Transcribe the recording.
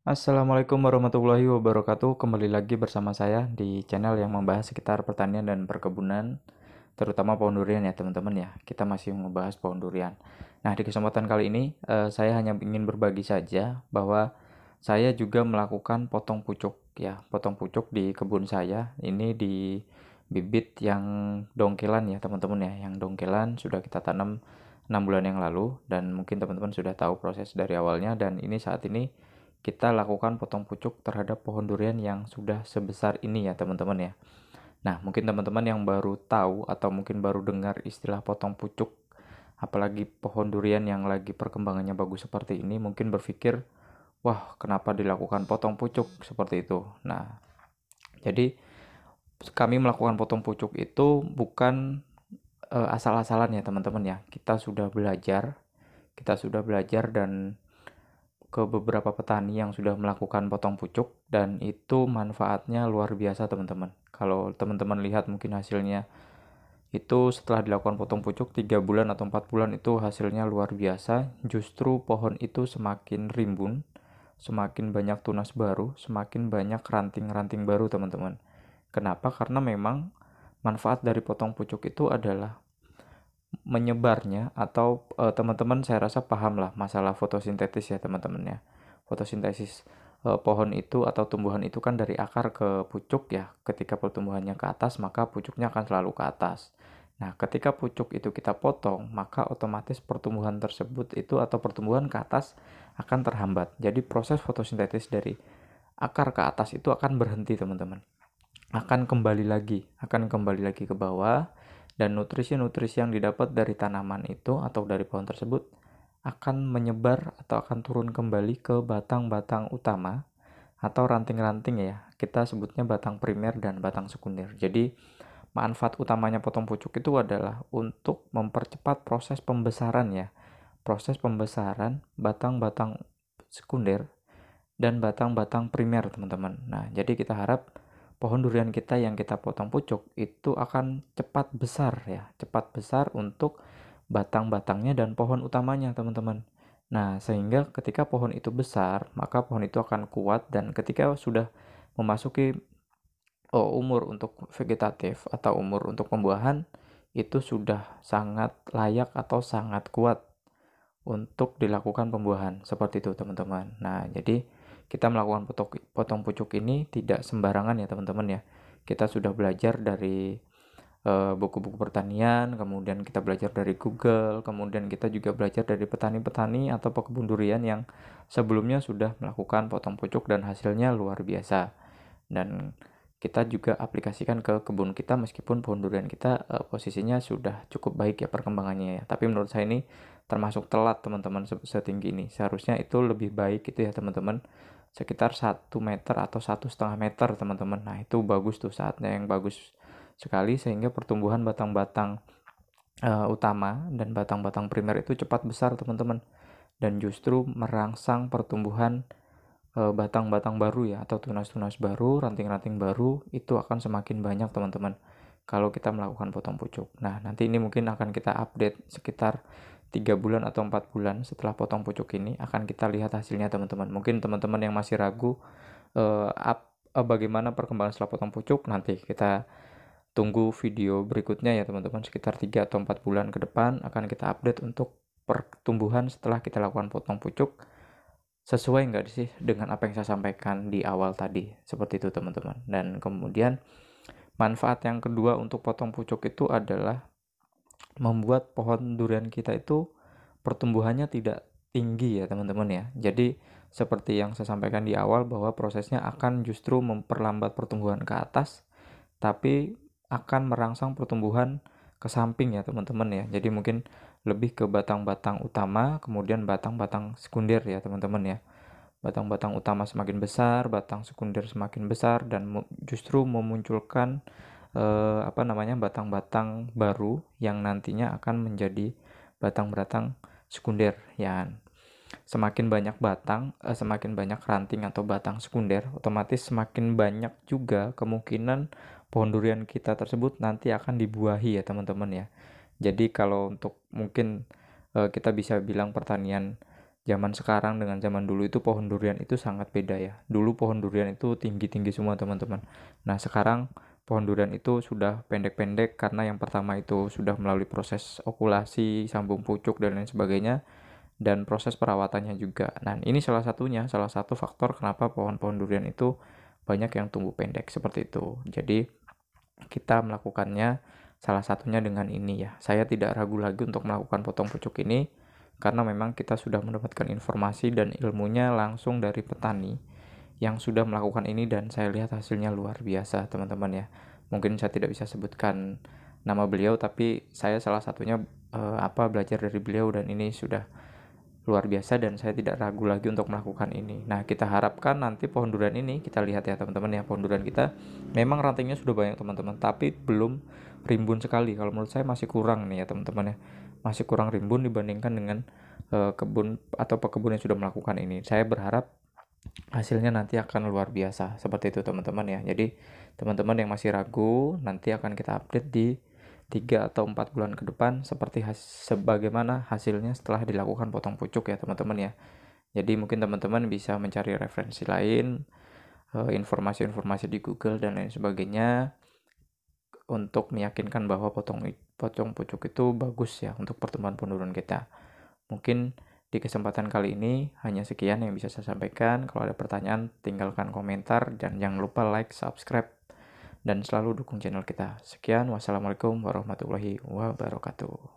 Assalamualaikum warahmatullahi wabarakatuh. Kembali lagi bersama saya di channel yang membahas sekitar pertanian dan perkebunan, terutama pohon durian ya teman-teman ya. Kita masih membahas pohon durian. Nah, di kesempatan kali ini saya hanya ingin berbagi saja bahwa saya juga melakukan potong pucuk ya, potong pucuk di kebun saya. Ini di bibit yang dongkelan ya teman-teman ya. Yang dongkelan sudah kita tanam 6 bulan yang lalu dan mungkin teman-teman sudah tahu proses dari awalnya, dan ini saat ini kita lakukan potong pucuk terhadap pohon durian yang sudah sebesar ini ya teman-teman ya. Nah, mungkin teman-teman yang baru tahu atau mungkin baru dengar istilah potong pucuk, apalagi pohon durian yang lagi perkembangannya bagus seperti ini, mungkin berpikir, wah, kenapa dilakukan potong pucuk seperti itu. Nah, jadi kami melakukan potong pucuk itu bukan asal-asalan ya teman-teman ya. Kita sudah belajar dan ke beberapa petani yang sudah melakukan potong pucuk, dan itu manfaatnya luar biasa teman-teman. Kalau teman-teman lihat mungkin hasilnya itu setelah dilakukan potong pucuk 3 bulan atau 4 bulan itu hasilnya luar biasa. Justru pohon itu semakin rimbun, semakin banyak tunas baru, semakin banyak ranting-ranting baru teman-teman. Kenapa? Karena memang manfaat dari potong pucuk itu adalah menyebarnya, atau teman-teman saya rasa paham lah masalah fotosintesis ya teman-teman ya. Fotosintesis pohon itu atau tumbuhan itu kan dari akar ke pucuk ya. Ketika pertumbuhannya ke atas, maka pucuknya akan selalu ke atas. Nah, ketika pucuk itu kita potong, maka otomatis pertumbuhan tersebut itu atau pertumbuhan ke atas akan terhambat. Jadi proses fotosintesis dari akar ke atas itu akan berhenti teman-teman. Akan kembali lagi ke bawah, dan nutrisi-nutrisi yang didapat dari tanaman itu atau dari pohon tersebut akan menyebar atau akan turun kembali ke batang-batang utama atau ranting-ranting ya. Kita sebutnya batang primer dan batang sekunder. Jadi manfaat utamanya potong pucuk itu adalah untuk mempercepat proses pembesaran ya. Proses pembesaran batang-batang sekunder dan batang-batang primer teman-teman. Nah, jadi kita harap pohon durian kita yang kita potong pucuk itu akan cepat besar ya, cepat besar untuk batang-batangnya dan pohon utamanya teman-teman. Nah, sehingga ketika pohon itu besar, maka pohon itu akan kuat, dan ketika sudah memasuki umur untuk vegetatif atau umur untuk pembuahan, itu sudah sangat layak atau sangat kuat untuk dilakukan pembuahan. Seperti itu teman-teman. Nah, jadi kita melakukan potong pucuk ini tidak sembarangan ya teman-teman ya. Kita sudah belajar dari buku-buku pertanian, kemudian kita belajar dari Google, kemudian kita juga belajar dari petani-petani atau pekebun durian yang sebelumnya sudah melakukan potong pucuk dan hasilnya luar biasa. Dan kita juga aplikasikan ke kebun kita, meskipun pohon durian kita posisinya sudah cukup baik ya perkembangannya ya. Tapi menurut saya ini termasuk telat teman-teman setinggi ini. Seharusnya itu lebih baik itu ya teman-teman, sekitar 1 meter atau 1,5 meter teman-teman. Nah, itu bagus tuh, saatnya yang bagus sekali, sehingga pertumbuhan batang-batang utama dan batang-batang primer itu cepat besar teman-teman, dan justru merangsang pertumbuhan batang-batang baru ya, atau tunas-tunas baru, ranting-ranting baru, itu akan semakin banyak teman-teman kalau kita melakukan potong pucuk. Nah, nanti ini mungkin akan kita update sekitar 3 bulan atau 4 bulan setelah potong pucuk ini, akan kita lihat hasilnya teman-teman. Mungkin teman-teman yang masih ragu bagaimana perkembangan setelah potong pucuk, nanti kita tunggu video berikutnya ya teman-teman. Sekitar 3 atau 4 bulan ke depan akan kita update untuk pertumbuhan setelah kita lakukan potong pucuk, sesuai nggak sih dengan apa yang saya sampaikan di awal tadi. Seperti itu teman-teman. Dan kemudian manfaat yang kedua untuk potong pucuk itu adalah membuat pohon durian kita itu pertumbuhannya tidak tinggi ya teman-teman ya. Jadi seperti yang saya sampaikan di awal, bahwa prosesnya akan justru memperlambat pertumbuhan ke atas, tapi akan merangsang pertumbuhan ke samping ya teman-teman ya. Jadi mungkin lebih ke batang-batang utama, kemudian batang-batang sekunder ya teman-teman ya. Batang-batang utama semakin besar, batang sekunder semakin besar, dan justru memunculkan batang-batang baru yang nantinya akan menjadi batang-batang sekunder ya. Semakin banyak batang, semakin banyak ranting atau batang sekunder, otomatis semakin banyak juga kemungkinan pohon durian kita tersebut nanti akan dibuahi ya teman-teman ya. Jadi kalau untuk mungkin kita bisa bilang pertanian zaman sekarang dengan zaman dulu itu pohon durian itu sangat beda ya. Dulu pohon durian itu tinggi-tinggi semua teman-teman. Nah sekarang pohon durian itu sudah pendek-pendek karena yang pertama itu sudah melalui proses okulasi, sambung pucuk dan lain sebagainya, dan proses perawatannya juga. Nah ini salah satunya, salah satu faktor kenapa pohon-pohon durian itu banyak yang tumbuh pendek seperti itu. Jadi kita melakukannya salah satunya dengan ini ya. Saya tidak ragu lagi untuk melakukan potong pucuk ini karena memang kita sudah mendapatkan informasi dan ilmunya langsung dari petani yang sudah melakukan ini, dan saya lihat hasilnya luar biasa teman-teman ya. Mungkin saya tidak bisa sebutkan nama beliau, tapi saya salah satunya belajar dari beliau, dan ini sudah luar biasa dan saya tidak ragu lagi untuk melakukan ini. Nah, kita harapkan nanti pohon durian ini, kita lihat ya teman-teman ya, pohon durian kita memang rantingnya sudah banyak teman-teman, tapi belum rimbun sekali. Kalau menurut saya masih kurang nih ya teman-teman ya. Masih kurang rimbun dibandingkan dengan kebun atau pekebun yang sudah melakukan ini. Saya berharap hasilnya nanti akan luar biasa seperti itu teman-teman ya. Jadi teman-teman yang masih ragu, nanti akan kita update di 3 atau 4 bulan ke depan seperti sebagaimana hasilnya setelah dilakukan potong pucuk ya teman-teman ya. Jadi mungkin teman-teman bisa mencari referensi lain, informasi-informasi di Google dan lain sebagainya untuk meyakinkan bahwa potong pucuk itu bagus ya untuk pertumbuhan penurunan kita. Mungkin di kesempatan kali ini hanya sekian yang bisa saya sampaikan. Kalau ada pertanyaan, tinggalkan komentar dan jangan lupa like, subscribe, dan selalu dukung channel kita. Sekian, wassalamualaikum warahmatullahi wabarakatuh.